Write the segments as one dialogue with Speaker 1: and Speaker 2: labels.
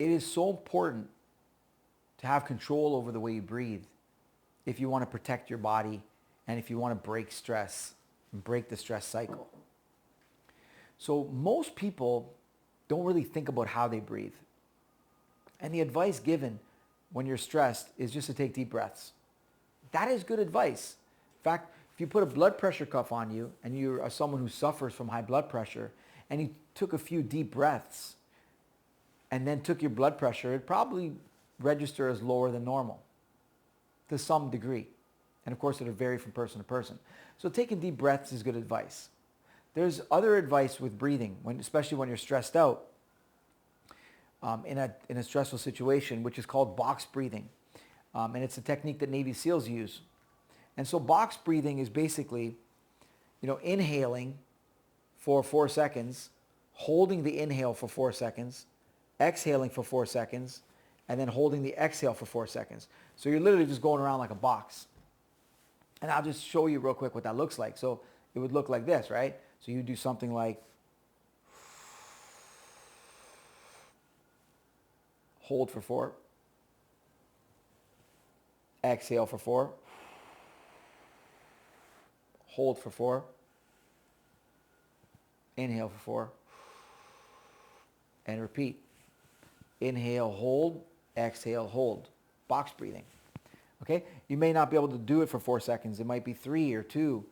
Speaker 1: it is so important to have control over the way you breathe if you want to protect your body and if you want to break stress and break the stress cycle. So most people don't really think about how they breathe. And the advice given when you're stressed is just to take deep breaths. That is good advice. In fact, if you put a blood pressure cuff on you and you are someone who suffers from high blood pressure and you took a few deep breaths and then took your blood pressure, it'd probably register as lower than normal to some degree. And of course, it'll vary from person to person. So taking deep breaths is good advice. There's other advice with breathing, especially when you're stressed out in a stressful situation, which is called box breathing. And it's a technique that Navy SEALs use. And so box breathing is basically, inhaling for 4 seconds, holding the inhale for 4 seconds, exhaling for 4 seconds, and then holding the exhale for 4 seconds. So you're literally just going around like a box. And I'll just show you real quick what that looks like. So it would look like this, right? So you do something like hold for 4, exhale for 4, hold for 4, inhale for 4, and repeat. Inhale, hold, exhale, hold. Box breathing. Okay? You may not be able to do it for 4 seconds. It might be 3 or 2.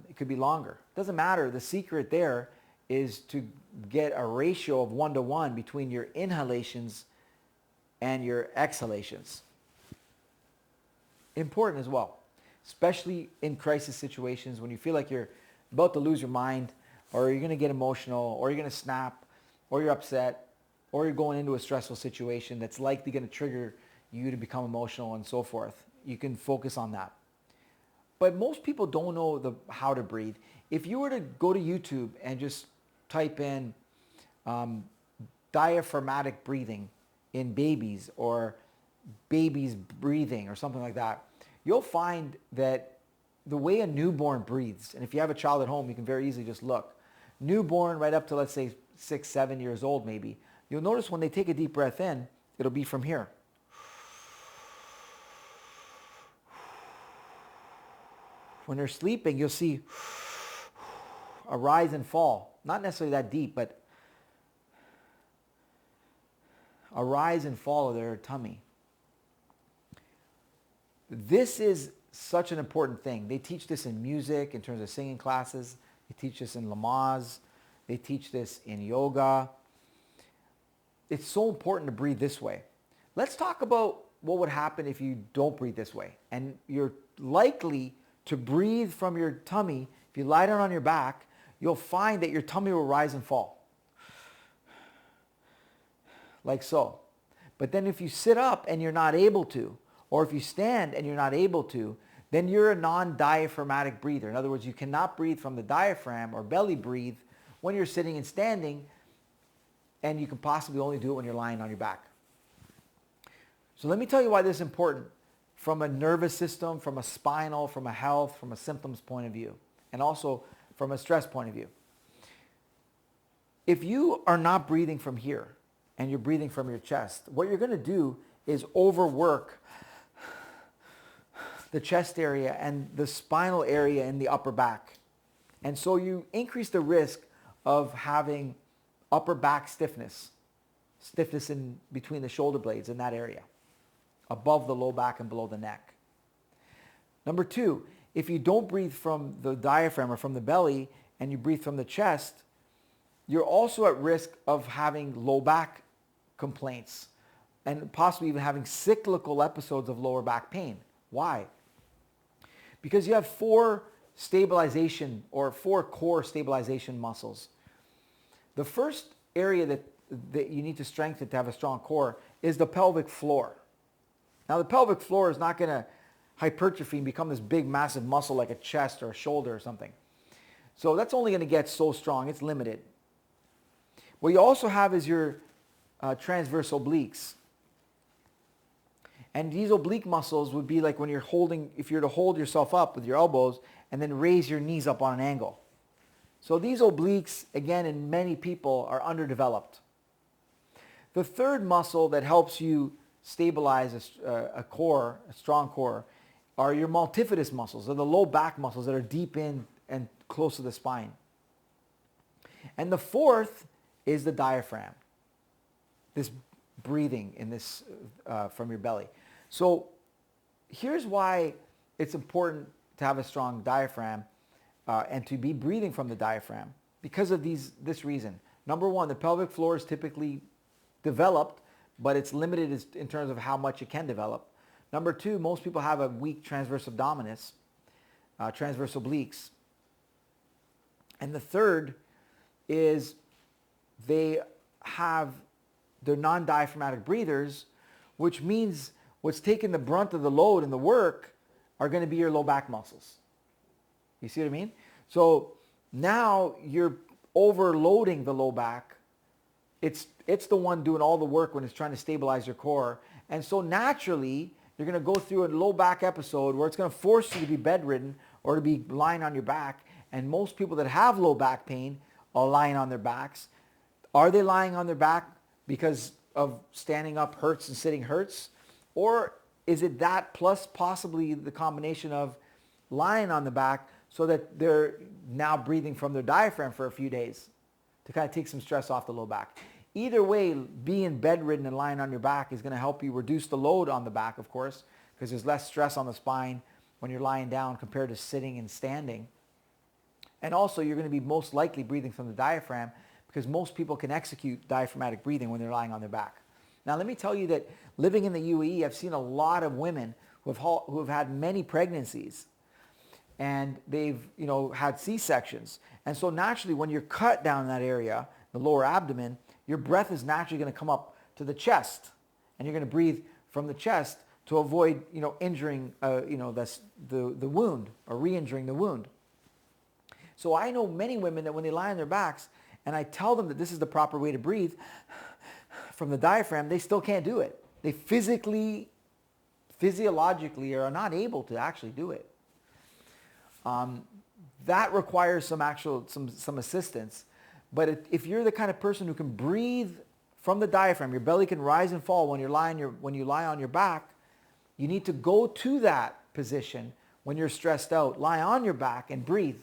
Speaker 1: It could be longer. Doesn't matter. The secret there is to get a ratio of 1-to-1 between your inhalations and your exhalations. Important as well, especially in crisis situations when you feel like you're about to lose your mind, or you're going to get emotional, or you're going to snap, or you're upset, or you're going into a stressful situation that's likely going to trigger you to become emotional and so forth. You can focus on that. But most people don't know how to breathe. If you were to go to YouTube and just type in diaphragmatic breathing in babies or babies breathing or something like that, you'll find that the way a newborn breathes, and if you have a child at home, you can very easily just look. Newborn right up to, let's say, 6, 7 years old maybe, you'll notice when they take a deep breath in, it'll be from here. When they're sleeping, you'll see a rise and fall. Not necessarily that deep, but a rise and fall of their tummy. This is such an important thing. They teach this in music, in terms of singing classes. They teach this in Lamaze. They teach this in yoga. It's so important to breathe this way. Let's talk about what would happen if you don't breathe this way. And you're likely to breathe from your tummy. If you lie down on your back, you'll find that your tummy will rise and fall. Like so. But then if you sit up and you're not able to, or if you stand and you're not able to, then you're a non-diaphragmatic breather. In other words, you cannot breathe from the diaphragm or belly breathe when you're sitting and standing, and you can possibly only do it when you're lying on your back. So let me tell you why this is important from a nervous system, from a spinal, from a health, from a symptoms point of view, and also from a stress point of view. If you are not breathing from here and you're breathing from your chest, what you're going to do is overwork the chest area and the spinal area in the upper back. And so you increase the risk of having upper back stiffness in between the shoulder blades in that area, above the low back and below the neck. Number 2, if you don't breathe from the diaphragm or from the belly and you breathe from the chest, you're also at risk of having low back complaints and possibly even having cyclical episodes of lower back pain. Why? Because you have 4 stabilization or 4 core stabilization muscles. The first area that you need to strengthen to have a strong core is the pelvic floor. Now the pelvic floor is not going to hypertrophy and become this big massive muscle like a chest or a shoulder or something. So that's only going to get so strong. It's limited. What you also have is your transverse obliques. And these oblique muscles would be like when you're holding, if you're to hold yourself up with your elbows and then raise your knees up on an angle. So these obliques, again, in many people are underdeveloped. The third muscle that helps you stabilize a core, a strong core, are your multifidus muscles, or the low back muscles that are deep in and close to the spine. And the fourth is the diaphragm, this breathing in this from your belly. So here's why it's important to have a strong diaphragm and to be breathing from the diaphragm, because of this reason. Number one, the pelvic floor is typically developed, but it's limited in terms of how much it can develop. Number two, most people have a weak transverse abdominis, transverse obliques. And the third is they're non-diaphragmatic breathers, which means what's taking the brunt of the load and the work are going to be your low back muscles. You see what I mean? So now you're overloading the low back. It's the one doing all the work when it's trying to stabilize your core. And so naturally, you're going to go through a low back episode where it's going to force you to be bedridden or to be lying on your back. And most people that have low back pain are lying on their backs. Are they lying on their back because of standing up hurts and sitting hurts? Or is it that plus possibly the combination of lying on the back so that they're now breathing from their diaphragm for a few days to kind of take some stress off the low back? Either way, being bedridden and lying on your back is going to help you reduce the load on the back, of course, because there's less stress on the spine when you're lying down compared to sitting and standing. And also, you're going to be most likely breathing from the diaphragm because most people can execute diaphragmatic breathing when they're lying on their back. Now, let me tell you that living in the UAE, I've seen a lot of women who have had many pregnancies, and they've had C-sections. And so naturally, when you're cut down in that area, the lower abdomen, your breath is naturally going to come up to the chest, and you're going to breathe from the chest to avoid injuring the wound or re-injuring the wound. So I know many women that when they lie on their backs and I tell them that this is the proper way to breathe from the diaphragm, they still can't do it. They physiologically are not able to actually do it. That requires some assistance. But if you're the kind of person who can breathe from the diaphragm, your belly can rise and fall when you lie on your back, you need to go to that position when you're stressed out. Lie on your back and breathe.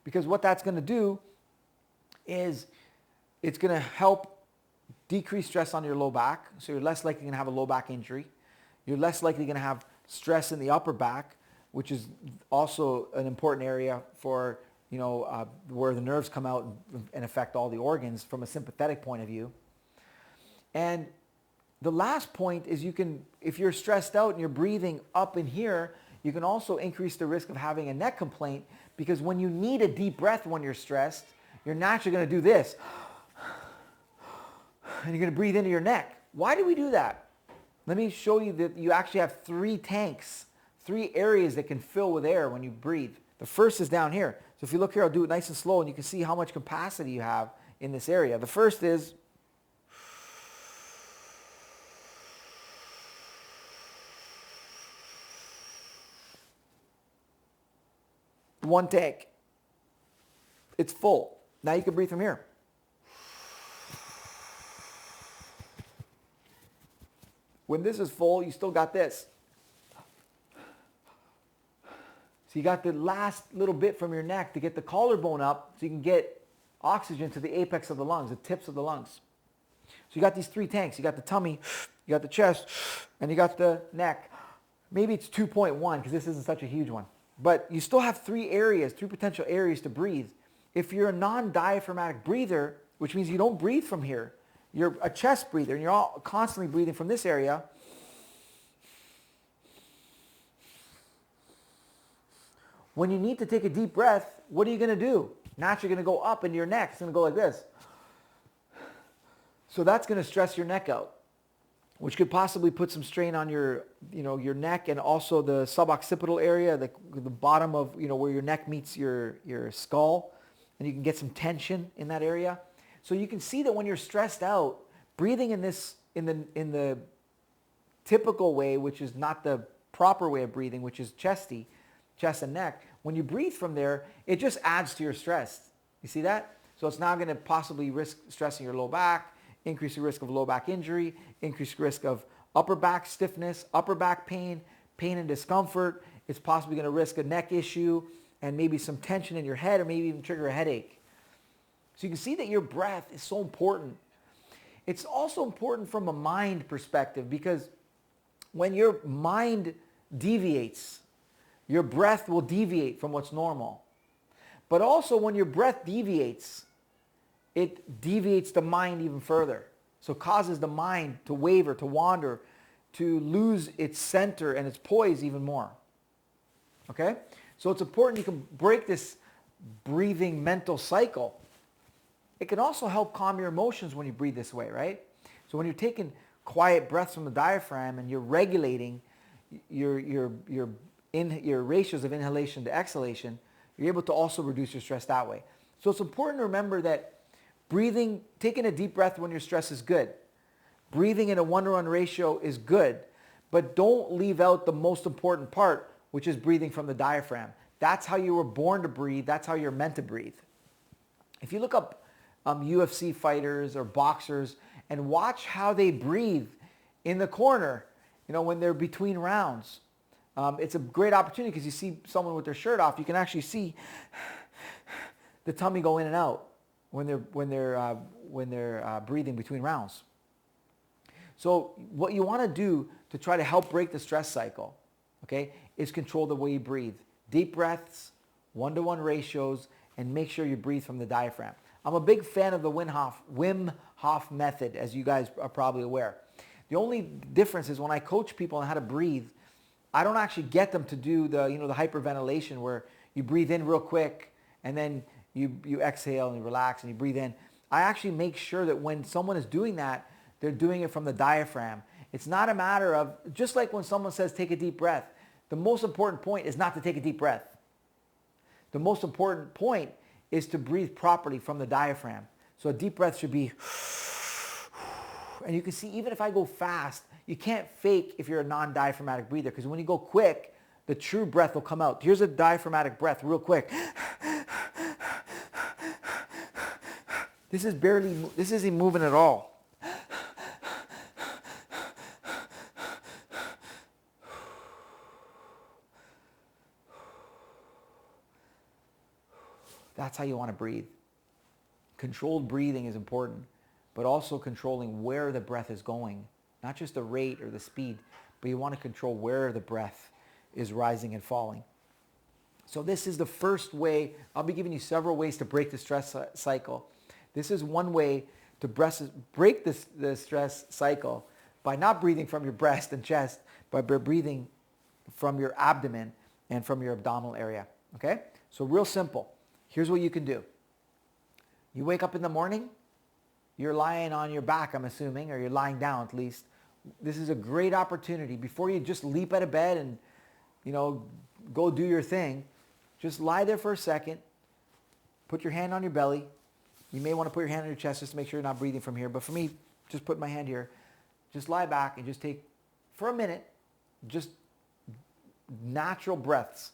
Speaker 1: Because what that's going to do is it's going to help decrease stress on your low back. So you're less likely going to have a low back injury. You're less likely going to have stress in the upper back, which is also an important area for where the nerves come out and affect all the organs from a sympathetic point of view. And the last point is if you're stressed out and you're breathing up in here, you can also increase the risk of having a neck complaint, because when you need a deep breath when you're stressed, you're naturally going to do this. And you're going to breathe into your neck. Why do we do that? Let me show you that you actually have 3 tanks, 3 areas that can fill with air when you breathe. The first is down here. So if you look here, I'll do it nice and slow, and you can see how much capacity you have in this area. The first is one tank. It's full. Now you can breathe from here. When this is full, you still got this. So you got the last little bit from your neck to get the collarbone up so you can get oxygen to the apex of the lungs, the tips of the lungs. So you got these 3 tanks. You got the tummy, you got the chest, and you got the neck. Maybe it's 2.1 because this isn't such a huge one. But you still have 3 potential areas to breathe. If you're a non-diaphragmatic breather, which means you don't breathe from here, you're a chest breather and you're all constantly breathing from this area, when you need to take a deep breath, what are you going to do? Naturally, you're going to go up into your neck. It's going to go like this. So that's going to stress your neck out, which could possibly put some strain on your neck and also the suboccipital area, the bottom of, where your neck meets your skull, and you can get some tension in that area. So you can see that when you're stressed out, breathing in the typical way, which is not the proper way of breathing, which is chest and neck, when you breathe from there, it just adds to your stress. You see that? So it's now going to possibly risk stressing your low back. increase the risk of low back injury, increase the risk of upper back stiffness, upper back pain, pain and discomfort. It's possibly going to risk a neck issue and maybe some tension in your head, or maybe even trigger a headache. So you can see that your breath is so important. It's also important from a mind perspective, because when your mind deviates, your breath will deviate from what's normal. But also when your breath deviates, it deviates the mind even further. So it causes the mind to waver, to wander, to lose its center and its poise even more. Okay? So it's important you can break this breathing mental cycle. It can also help calm your emotions when you breathe this way, right? So when you're taking quiet breaths from the diaphragm and you're regulating your ratios of inhalation to exhalation, you're able to also reduce your stress that way. So it's important to remember that breathing, taking a deep breath when you're stressed is good. Breathing in a 1-to-1 ratio is good, but don't leave out the most important part, which is breathing from the diaphragm. That's how you were born to breathe. That's how you're meant to breathe. If you look up UFC fighters or boxers and watch how they breathe in the corner, when they're between rounds, it's a great opportunity because you see someone with their shirt off. You can actually see the tummy go in and out when they're breathing between rounds. So what you want to do to try to help break the stress cycle, okay, is control the way you breathe. Deep breaths, 1-to-1 ratios, and make sure you breathe from the diaphragm. I'm a big fan of the Wim Hof method, as you guys are probably aware. The only difference is when I coach people on how to breathe, I don't actually get them to do the hyperventilation where you breathe in real quick and then you exhale and you relax and you breathe in. I actually make sure that when someone is doing that, they're doing it from the diaphragm. It's not a matter of, just like when someone says take a deep breath, the most important point is not to take a deep breath. The most important point is to breathe properly from the diaphragm. So a deep breath should be, and you can see even if I go fast, you can't fake if you're a non-diaphragmatic breather, because when you go quick, the true breath will come out. Here's a diaphragmatic breath real quick. This isn't moving at all. That's how you want to breathe. Controlled breathing is important, but also controlling where the breath is going. Not just the rate or the speed, but you want to control where the breath is rising and falling. So this is the first way. I'll be giving you several ways to break the stress cycle. This is one way to break the stress cycle by not breathing from your breast and chest, but by breathing from your abdomen and from your abdominal area. Okay? So real simple. Here's what you can do. You wake up in the morning, you're lying on your back, I'm assuming, or you're lying down at least. This is a great opportunity. Before you just leap out of bed and, go do your thing, just lie there for a second, put your hand on your belly. You may want to put your hand on your chest just to make sure you're not breathing from here. But for me, just put my hand here. Just lie back and just take, for a minute, just natural breaths.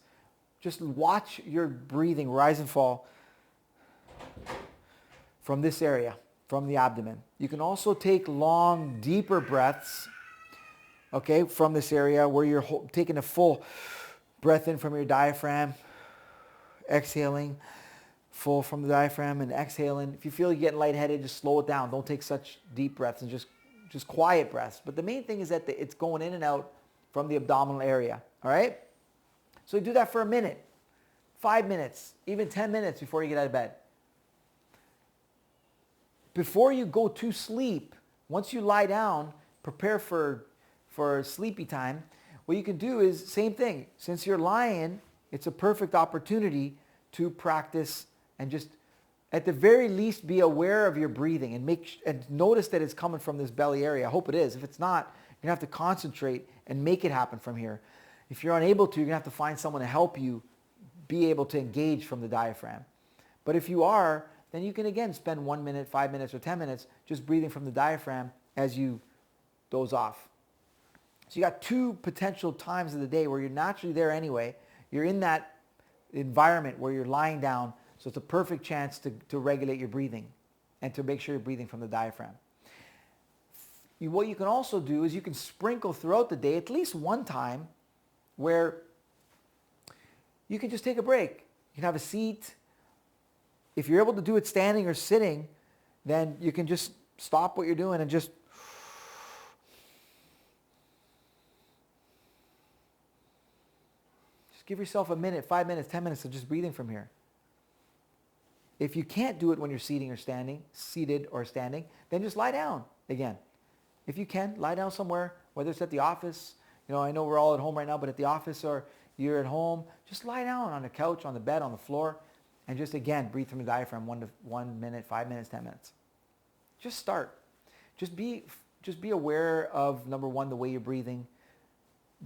Speaker 1: Just watch your breathing rise and fall from this area, from the abdomen. You can also take long, deeper breaths, okay, from this area where you're taking a full breath in from your diaphragm, exhaling full from the diaphragm and exhaling. If you feel you're getting lightheaded, just slow it down. Don't take such deep breaths and just quiet breaths. But the main thing is that it's going in and out from the abdominal area, all right? So do that for a minute, 5 minutes, even 10 minutes before you get out of bed. Before you go to sleep, once you lie down, prepare for sleepy time, what you can do is same thing. Since you're lying, it's a perfect opportunity to practice and just at the very least be aware of your breathing and notice that it's coming from this belly area. I hope it is. If it's not, you're going to have to concentrate and make it happen from here. If you're unable to, you're going to have to find someone to help you be able to engage from the diaphragm. But if you are, then you can again spend 1 minute, 5 minutes, or 10 minutes just breathing from the diaphragm as you doze off. So you got two potential times of the day where you're naturally there anyway. You're in that environment where you're lying down, so it's a perfect chance to regulate your breathing and to make sure you're breathing from the diaphragm. what you can also do is you can sprinkle throughout the day at least one time where you can just take a break. You can have a seat. If you're able to do it standing or sitting, then you can just stop what you're doing and just give yourself a minute, 5 minutes, 10 minutes of just breathing from here. If you can't do it when you're seated or standing, then just lie down again. If you can, lie down somewhere, whether it's at the office. I know we're all at home right now, but at the office or you're at home, just lie down on the couch, on the bed, on the floor, and just again, breathe from the diaphragm 1 minute, 5 minutes, 10 minutes. Just start. Just be aware of, number one, the way you're breathing.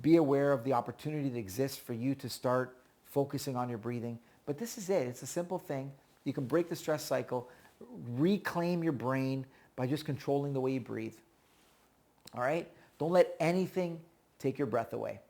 Speaker 1: Be aware of the opportunity that exists for you to start focusing on your breathing. But this is it. It's a simple thing. You can break the stress cycle, reclaim your brain by just controlling the way you breathe. All right? Don't let anything take your breath away.